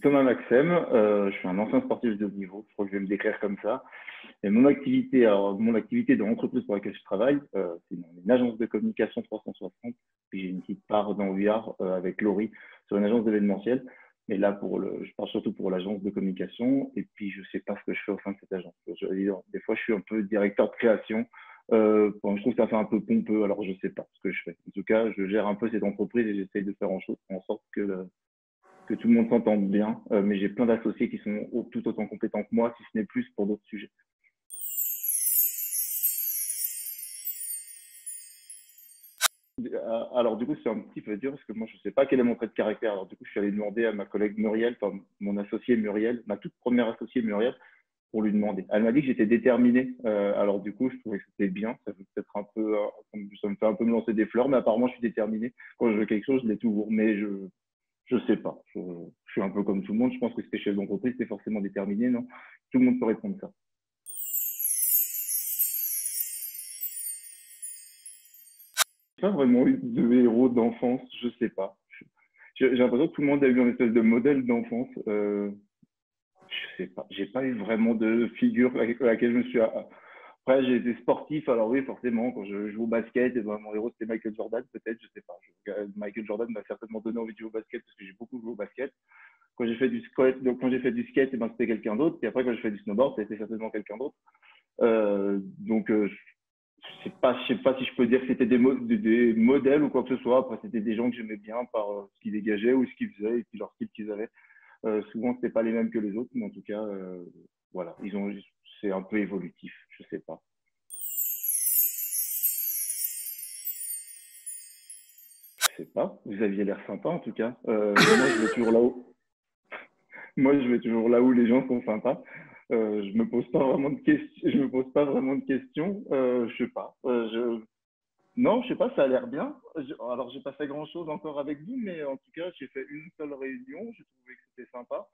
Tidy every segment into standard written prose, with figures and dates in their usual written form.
Thomas Maxem, je suis un ancien sportif de haut niveau, je crois que je vais me décrire comme ça. Et mon activité de l'entreprise pour laquelle je travaille, c'est une agence de communication 360. Puis j'ai une petite part dans VR avec Laurie sur une agence d'événementiel. Mais là, je parle surtout pour l'agence de communication. Et puis, je ne sais pas ce que je fais au sein de cette agence. Je veux dire, des fois, je suis un peu directeur de création. Bon, je trouve que ça fait un peu pompeux, alors je ne sais pas ce que je fais. En tout cas, je gère un peu cette entreprise et j'essaye de faire en sorte que tout le monde s'entende bien. Mais j'ai plein d'associés qui sont tout autant compétents que moi, si ce n'est plus pour d'autres sujets. Alors, du coup, c'est un petit peu dur parce que moi, je ne sais pas quel est mon trait de caractère. Alors, du coup, je suis allé demander à ma collègue Muriel, enfin, mon associé Muriel, ma toute première associée Muriel, pour lui demander. Elle m'a dit que j'étais déterminé. Alors, du coup, je trouvais que c'était bien. Ça fait peut-être un peu, ça me fait un peu me lancer des fleurs, mais apparemment, je suis déterminé. Quand je veux quelque chose, je l'ai toujours. Mais je sais pas. Je suis un peu comme tout le monde. Je pense que si t'es chef d'entreprise, t'es forcément déterminé, non? Tout le monde peut répondre ça. Pas vraiment eu de héros d'enfance, je sais pas. J'ai l'impression que tout le monde a eu un espèce de modèle d'enfance. Je sais pas. J'ai pas eu vraiment de figure avec laquelle je me suis. Après, j'ai été sportif. Alors oui, forcément, quand je joue au basket, et ben, mon héros c'était Michael Jordan, peut-être, je sais pas. Michael Jordan m'a certainement donné envie de jouer au basket parce que j'ai beaucoup joué au basket. Quand j'ai fait du skate, donc quand j'ai fait du skate, et ben, c'était quelqu'un d'autre. Et après, quand j'ai fait du snowboard, c'était certainement quelqu'un d'autre. Donc, je sais pas si je peux dire que c'était des modèles ou quoi que ce soit. Après, c'était des gens que j'aimais bien par ce qu'ils dégageaient ou ce qu'ils faisaient et puis leur style qu'ils avaient. Souvent, c'était pas les mêmes que les autres, mais en tout cas, voilà, c'est un peu évolutif. Je sais pas. Je sais pas. Vous aviez l'air sympa en tout cas. Moi, je vais toujours là-haut. Moi, je vais toujours là où les gens sont sympas. Je me pose pas vraiment de questions. Je me pose pas vraiment de questions. Je sais pas. Non, je sais pas. Ça a l'air bien. Alors, j'ai pas fait grand-chose encore avec vous, mais en tout cas, j'ai fait une seule réunion. J'ai trouvé que c'était sympa.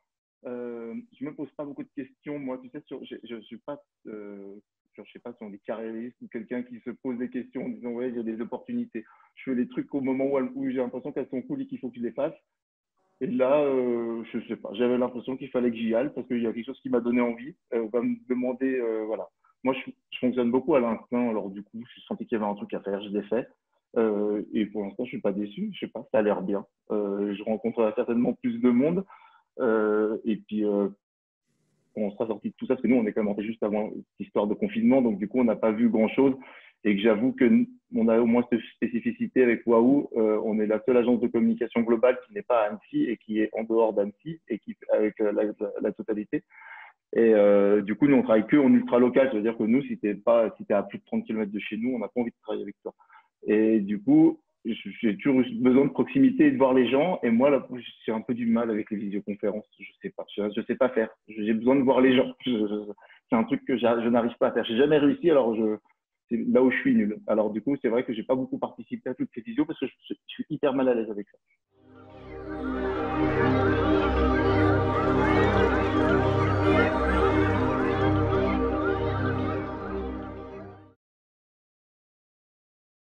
Je me pose pas beaucoup de questions. Moi, tu sais, je suis pas, je sais pas si on est carriériste ou quelqu'un qui se pose des questions en disant ouais, il y a des opportunités. Je fais les trucs au moment où j'ai l'impression qu'elles sont cool et qu'il faut que je les fasse. Et là, je sais pas, j'avais l'impression qu'il fallait que j'y aille parce qu'il y a quelque chose qui m'a donné envie. On va me demander, voilà. Moi, je fonctionne beaucoup à l'instinct, alors du coup, je sentais qu'il y avait un truc à faire, je l'ai fait. Et pour l'instant, je suis pas déçu, je sais pas, ça a l'air bien. Je rencontrerai certainement plus de monde. Et puis, on sera sorti de tout ça, parce que nous, on est quand même rentré juste avant cette histoire de confinement, donc du coup, on n'a pas vu grand-chose. Et que j'avoue que on a au moins cette spécificité avec Wahoo. On est la seule agence de communication globale qui n'est pas à Annecy et qui est en dehors d'Annecy et qui avec la totalité. Et du coup, nous, on travaille que en ultra local. Ça veut dire que nous, si t'es à plus de 30 km de chez nous, on n'a pas envie de travailler avec toi. Et du coup, j'ai toujours eu besoin de proximité et de voir les gens. Et moi, là, j'ai un peu du mal avec les visioconférences. Je sais pas. Je sais pas faire. J'ai besoin de voir les gens. C'est un truc que je n'arrive pas à faire. J'ai jamais réussi. Alors, c'est là où je suis nul. Alors, du coup, c'est vrai que j'ai pas beaucoup participé à toutes ces visios parce que je suis hyper mal à l'aise avec ça.